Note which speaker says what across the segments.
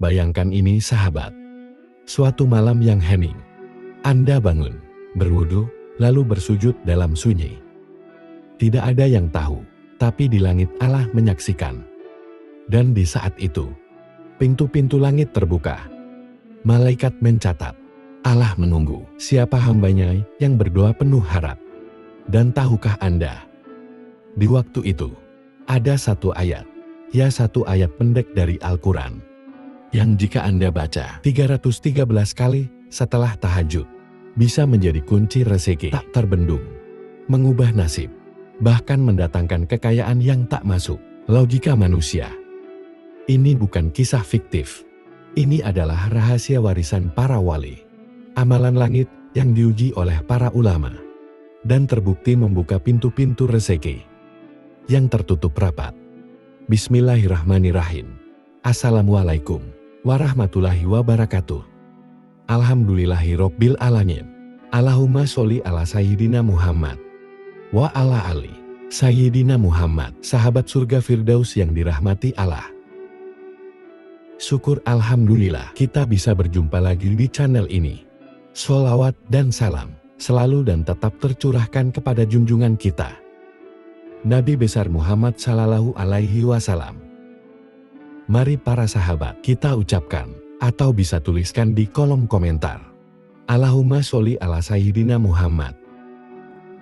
Speaker 1: Bayangkan ini sahabat. Suatu malam yang hening. Anda bangun, berwudu, lalu bersujud dalam sunyi. Tidak ada yang tahu, tapi di langit Allah menyaksikan. Dan di saat itu, pintu-pintu langit terbuka. Malaikat mencatat. Allah menunggu siapa hambanya yang berdoa penuh harap. Dan tahukah Anda? Di waktu itu, ada satu ayat pendek dari Al-Quran. Yang jika Anda baca 313 kali setelah tahajud, bisa menjadi kunci rezeki tak terbendung, mengubah nasib, bahkan mendatangkan kekayaan yang tak masuk logika manusia. Ini bukan kisah fiktif. Ini adalah rahasia warisan para wali. Amalan langit yang diuji oleh para ulama. Dan terbukti membuka pintu-pintu rezeki yang tertutup rapat. Bismillahirrahmanirrahim. Assalamualaikum warahmatullahi wabarakatuh. Alhamdulillahirobbil alamin. Allahumma sholli ala Sayyidina Muhammad wa ala ali Sayyidina Muhammad. Sahabat surga Firdaus yang dirahmati Allah. Syukur alhamdulillah kita bisa berjumpa lagi di channel ini. Sholawat dan salam selalu dan tetap tercurahkan kepada junjungan kita, Nabi besar Muhammad Sallallahu Alaihi Wasallam. Mari para sahabat kita ucapkan atau bisa tuliskan di kolom komentar. Allahumma sholli ala Sayyidina Muhammad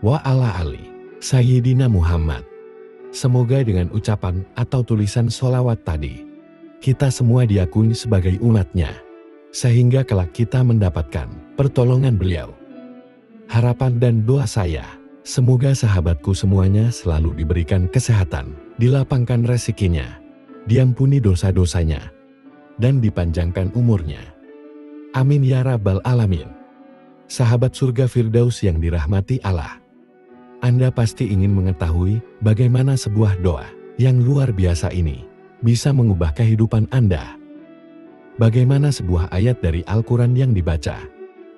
Speaker 1: wa ala ali Sayyidina Muhammad. Semoga dengan ucapan atau tulisan sholawat tadi, kita semua diakui sebagai umatnya, sehingga kelak kita mendapatkan pertolongan beliau. Harapan dan doa saya, semoga sahabatku semuanya selalu diberikan kesehatan, dilapangkan rezekinya, diampuni dosa-dosanya, dan dipanjangkan umurnya. Amin ya rabbal alamin. Sahabat surga Firdaus yang dirahmati Allah. Anda pasti ingin mengetahui bagaimana sebuah doa yang luar biasa ini bisa mengubah kehidupan Anda. Bagaimana sebuah ayat dari Al-Quran yang dibaca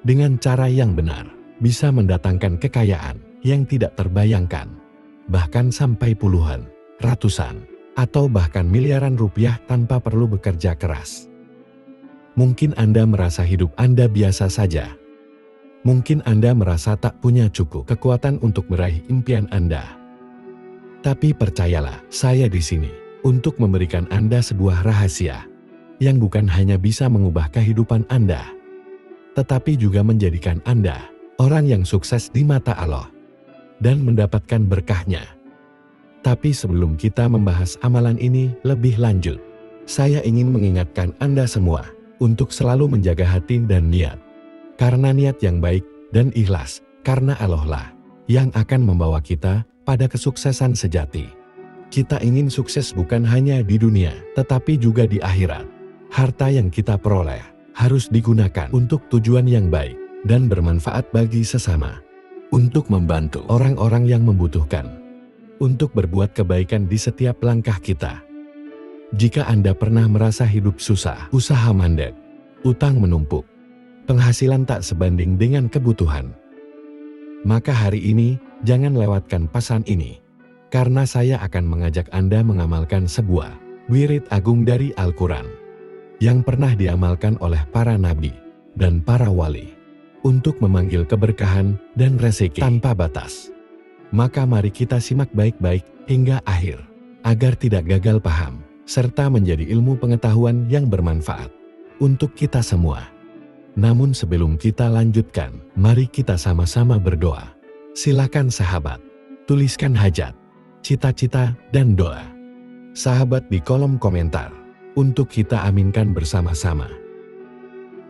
Speaker 1: dengan cara yang benar bisa mendatangkan kekayaan yang tidak terbayangkan, bahkan sampai puluhan, ratusan, atau bahkan miliaran rupiah tanpa perlu bekerja keras. Mungkin Anda merasa hidup Anda biasa saja. Mungkin Anda merasa tak punya cukup kekuatan untuk meraih impian Anda. Tapi percayalah, saya di sini untuk memberikan Anda sebuah rahasia yang bukan hanya bisa mengubah kehidupan Anda, tetapi juga menjadikan Anda orang yang sukses di mata Allah dan mendapatkan berkahnya. Tapi sebelum kita membahas amalan ini lebih lanjut, saya ingin mengingatkan Anda semua untuk selalu menjaga hati dan niat. Karena niat yang baik dan ikhlas, karena Allah lah yang akan membawa kita pada kesuksesan sejati. Kita ingin sukses bukan hanya di dunia, tetapi juga di akhirat. Harta yang kita peroleh harus digunakan untuk tujuan yang baik dan bermanfaat bagi sesama, untuk membantu orang-orang yang membutuhkan, untuk berbuat kebaikan di setiap langkah kita. Jika Anda pernah merasa hidup susah, usaha mandek, utang menumpuk, penghasilan tak sebanding dengan kebutuhan, maka hari ini jangan lewatkan pesan ini, karena saya akan mengajak Anda mengamalkan sebuah wirid agung dari Al-Quran yang pernah diamalkan oleh para nabi dan para wali untuk memanggil keberkahan dan rezeki tanpa batas. Maka mari kita simak baik-baik hingga akhir, agar tidak gagal paham, serta menjadi ilmu pengetahuan yang bermanfaat untuk kita semua. Namun sebelum kita lanjutkan, mari kita sama-sama berdoa. Silakan sahabat, tuliskan hajat, cita-cita, dan doa sahabat di kolom komentar, untuk kita aminkan bersama-sama.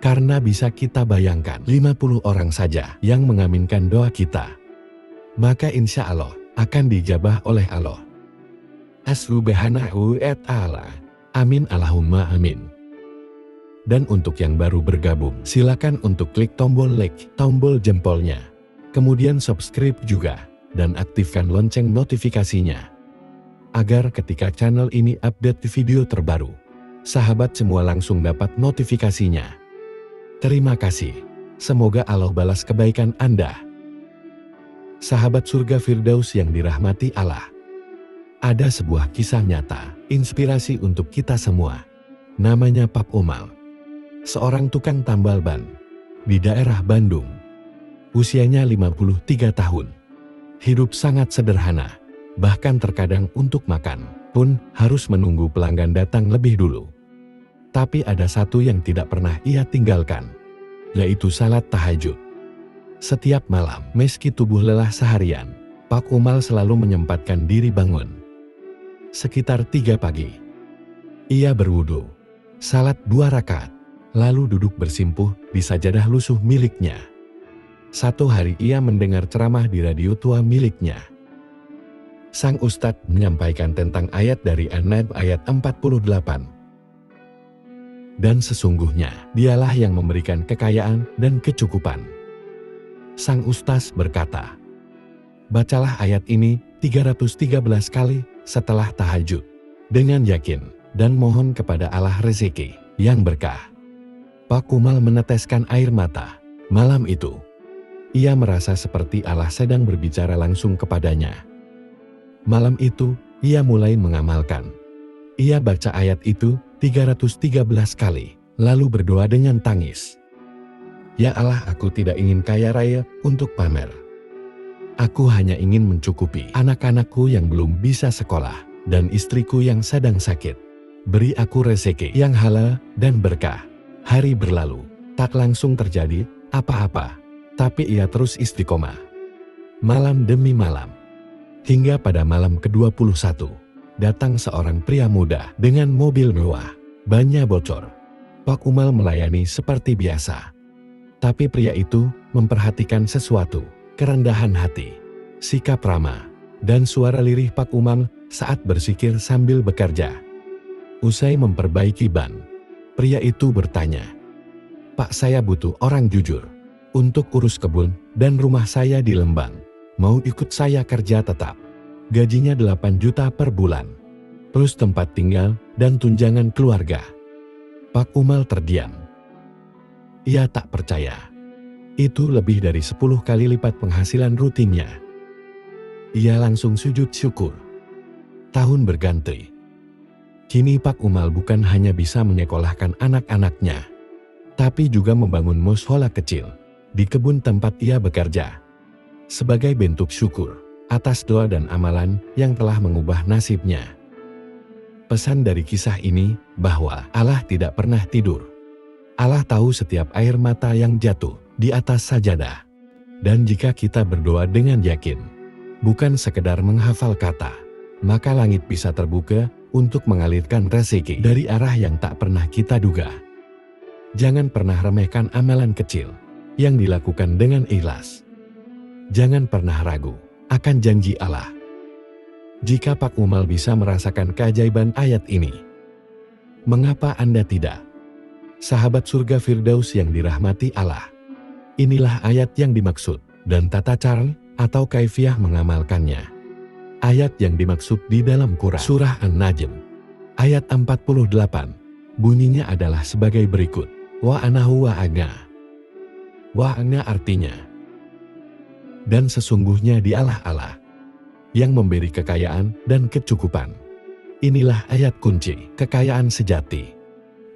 Speaker 1: Karena bisa kita bayangkan 50 orang saja yang mengaminkan doa kita, maka insya Allah akan dijabah oleh Allah Subhanahu wa ta'ala. Amin Allahumma amin. Dan untuk yang baru bergabung, silakan untuk klik tombol like, tombol jempolnya, kemudian subscribe juga, dan aktifkan lonceng notifikasinya, agar ketika channel ini update video terbaru, sahabat semua langsung dapat notifikasinya. Terima kasih. Semoga Allah balas kebaikan Anda. Sahabat surga Firdaus yang dirahmati Allah. Ada sebuah kisah nyata, inspirasi untuk kita semua, Namanya Pak Umal. Seorang tukang tambal ban di daerah Bandung. Usianya 53 tahun. Hidup sangat sederhana. Bahkan terkadang untuk makan pun harus menunggu pelanggan datang lebih dulu. Tapi ada satu yang tidak pernah ia tinggalkan, yaitu salat tahajud. Setiap malam, meski tubuh lelah seharian, Pak Umal selalu menyempatkan diri bangun. Sekitar 3 pagi, ia berwudu, salat 2 rakaat, lalu duduk bersimpuh di sajadah lusuh miliknya. Satu hari ia mendengar ceramah di radio tua miliknya. Sang ustadz menyampaikan tentang ayat dari An-Nahl ayat 48. Dan sesungguhnya dialah yang memberikan kekayaan dan kecukupan. Sang ustadz berkata, bacalah ayat ini 313 kali setelah tahajud dengan yakin dan mohon kepada Allah rezeki yang berkah. Pak Umal meneteskan air mata. Malam itu, ia merasa seperti Allah sedang berbicara langsung kepadanya. Malam itu, ia mulai mengamalkan. Ia baca ayat itu 313 kali, lalu berdoa dengan tangis. Ya Allah, aku tidak ingin kaya raya untuk pamer. Aku hanya ingin mencukupi anak-anakku yang belum bisa sekolah, dan istriku yang sedang sakit. Beri aku rezeki yang halal dan berkah. Hari berlalu, tak langsung terjadi apa-apa, tapi ia terus istiqomah. Malam demi malam. Hingga pada malam ke-21, datang seorang pria muda dengan mobil mewah, bannya bocor. Pak Umal melayani seperti biasa. Tapi pria itu memperhatikan sesuatu, kerendahan hati, sikap ramah, dan suara lirih Pak Umal saat bersikir sambil bekerja. Usai memperbaiki ban, pria itu bertanya, "Pak, saya butuh orang jujur untuk urus kebun dan rumah saya di Lembang. Mau ikut saya kerja tetap. Gajinya 8 juta per bulan. Plus tempat tinggal dan tunjangan keluarga." Pak Umal terdiam. Ia tak percaya. Itu lebih dari 10 kali lipat penghasilan rutinnya. Ia langsung sujud syukur. Tahun berganti. Kini Pak Umal bukan hanya bisa menyekolahkan anak-anaknya, tapi juga membangun mushola kecil di kebun tempat ia bekerja. Sebagai bentuk syukur atas doa dan amalan yang telah mengubah nasibnya. Pesan dari kisah ini bahwa Allah tidak pernah tidur. Allah tahu setiap air mata yang jatuh di atas sajadah. Dan jika kita berdoa dengan yakin, bukan sekedar menghafal kata, maka langit bisa terbuka untuk mengalirkan rezeki dari arah yang tak pernah kita duga. Jangan pernah remehkan amalan kecil yang dilakukan dengan ikhlas. Jangan pernah ragu akan janji Allah. Jika Pak Umal bisa merasakan keajaiban ayat ini, mengapa Anda tidak? Sahabat surga Firdaus yang dirahmati Allah. Inilah ayat yang dimaksud dan tata cara atau kaifiah mengamalkannya. Ayat yang dimaksud di dalam Quran Surah An-Najm ayat 48 bunyinya adalah sebagai berikut. Wa anahu wa agna. Wa agna artinya, dan sesungguhnya dialah Allah yang memberi kekayaan dan kecukupan. Inilah ayat kunci kekayaan sejati.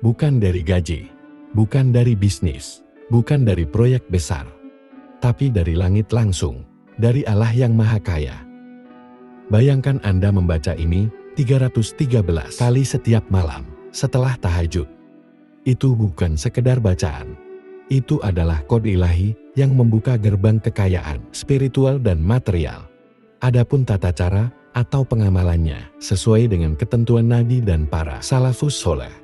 Speaker 1: Bukan dari gaji, bukan dari bisnis, bukan dari proyek besar, tapi dari langit langsung, dari Allah yang Maha Kaya. Bayangkan Anda membaca ini 313 kali setiap malam setelah tahajud. Itu bukan sekedar bacaan. Itu adalah kode ilahi yang membuka gerbang kekayaan spiritual dan material. Adapun tata cara atau pengamalannya sesuai dengan ketentuan Nabi dan para salafus soleh.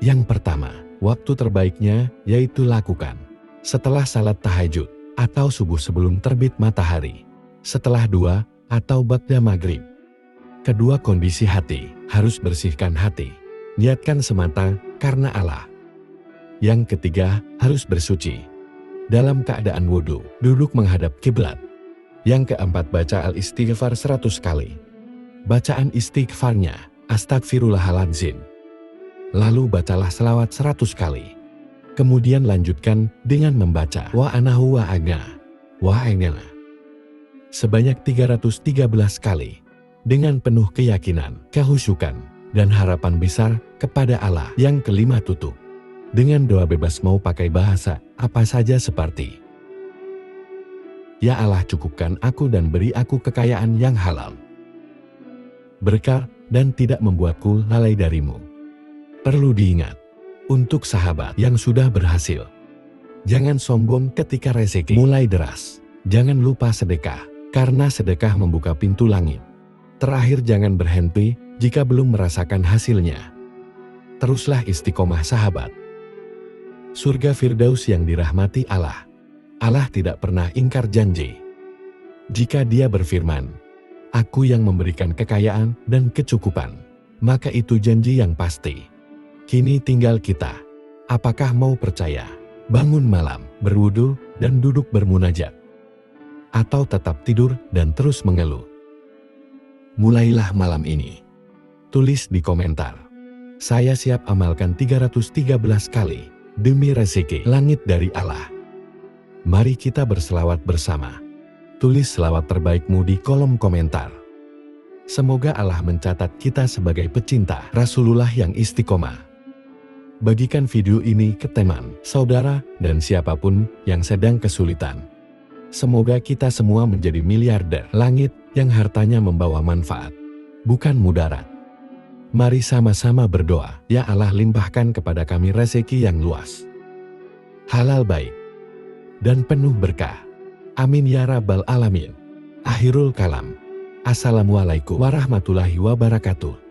Speaker 1: Yang pertama, waktu terbaiknya yaitu lakukan setelah salat tahajud atau subuh sebelum terbit matahari. Setelah 2 atau ba'da maghrib. Kedua, kondisi hati, harus bersihkan hati. Niatkan semata karena Allah. Yang ketiga, harus bersuci. Dalam keadaan wudhu, duduk menghadap kiblat. Yang keempat, baca al-istighfar 100 kali. Bacaan istighfarnya, astagfirullahaladzim. Lalu bacalah selawat 100 kali. Kemudian lanjutkan dengan membaca wa anahu wa agna, wa agna sebanyak 313 kali. Dengan penuh keyakinan, kehusyukan, dan harapan besar kepada Allah. Yang kelima, tutup dengan doa bebas, mau pakai bahasa apa saja seperti, Ya Allah, cukupkan aku dan beri aku kekayaan yang halal, berkah, dan tidak membuatku lalai darimu. Perlu diingat, untuk sahabat yang sudah berhasil, jangan sombong ketika rezeki mulai deras. Jangan lupa sedekah, karena sedekah membuka pintu langit. Terakhir, jangan berhenti jika belum merasakan hasilnya. Teruslah istiqomah sahabat. Surga Firdaus yang dirahmati Allah. Allah tidak pernah ingkar janji. Jika Dia berfirman, Aku yang memberikan kekayaan dan kecukupan, maka itu janji yang pasti. Kini tinggal kita. Apakah mau percaya, bangun malam, berwudu, dan duduk bermunajat? Atau tetap tidur dan terus mengeluh? Mulailah malam ini. Tulis di komentar, saya siap amalkan 313 kali demi rezeki langit dari Allah. Mari kita berselawat bersama. Tulis selawat terbaikmu di kolom komentar. Semoga Allah mencatat kita sebagai pecinta Rasulullah yang istiqomah. Bagikan video ini ke teman, saudara, dan siapapun yang sedang kesulitan. Semoga kita semua menjadi miliarder langit yang hartanya membawa manfaat, bukan mudarat. Mari sama-sama berdoa, Ya Allah, limpahkan kepada kami rezeki yang luas, halal, baik, dan penuh berkah. Amin ya rabbal alamin. Akhirul kalam. Assalamualaikum warahmatullahi wabarakatuh.